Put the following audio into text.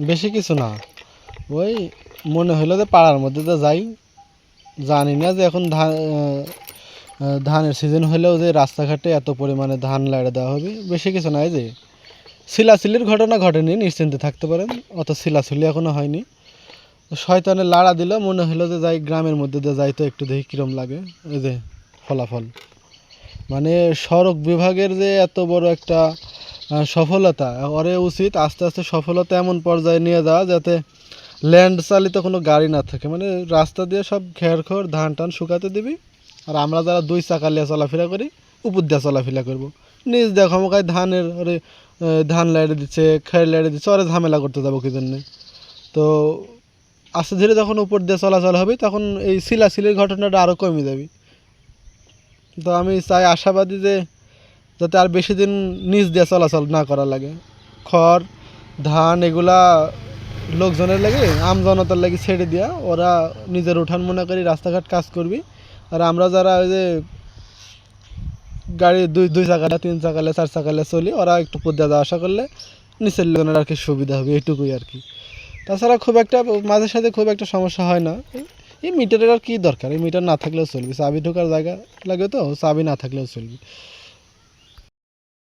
বেশি কিছু না, ওই মনে হইলো যে পাড়ার মধ্যে তো যাই, জানি না যে এখন ধানের সিজন হলেও যে রাস্তাঘাটে এত পরিমাণে ধান লাড়ে দেওয়া হবে, বেশি কিছু নাই। যে সিলাসিলির ঘটনা ঘটেনি, নিশ্চিন্তে থাকতে পারেন, অত সিলাসিলি এখনো হয়নি। শয়তানের লাড়া দিল, মনে হলো যে যাই গ্রামের মধ্যে দিয়ে যাই তো একটু দেখি কিরম লাগে। এই যে ফলাফল, মানে সড়ক বিভাগের যে এত বড় একটা সফলতা, ওরে উচিত আস্তে আস্তে সফলতা এমন পর্যায়ে নিয়ে যাওয়া যাতে ল্যান্ড চালিত কোনো গাড়ি না থাকে, মানে রাস্তা দিয়ে সব খের খড় ধান টান শুকাতে দিবি, আর আমরা যারা দুই চাকা নিয়ে চলাফেরা করি উপর দিয়ে চলাফেরা করবো। নিজ দেখো আমাকে ধানের ওরে ধান লাইড়ে দিচ্ছে, খের লাইড়ে দিচ্ছে, ওরে ঝামেলা করতে যাবো কি জন্যে? তো আস্তে ধীরে যখন উপর দিয়ে চলাচল হবে তখন এই সিলাসিলির ঘটনাটা আরও কমে যাবে। তো আমি চাই, আশাবাদী যে যাতে আর বেশি দিন নিচ দিয়ে চলাচল না করা লাগে। খড় ধান এগুলা লোকজনের লাগে, আমজনতার লাগে ছেড়ে দিয়া ওরা নিজের উঠান মনে করি রাস্তাঘাট কাজ করবি। আর আমরা যারা ওই যে গাড়ি দুই দুই চাকালে তিন চাকালে চার চাকালে চলি, ওরা একটু পদ্মা যাওয়া আসা করলে নিচের লোকের আর কি সুবিধা হবে, এইটুকুই আর কি। তাছাড়া খুব একটা মাঝে সাথে খুব একটা সমস্যা হয় না। এই মিটারের আর কি দরকার, এই মিটার না থাকলেও চলবে, চাবি ঢোকার জায়গা লাগে তো, চাবি না থাকলেও চলবে।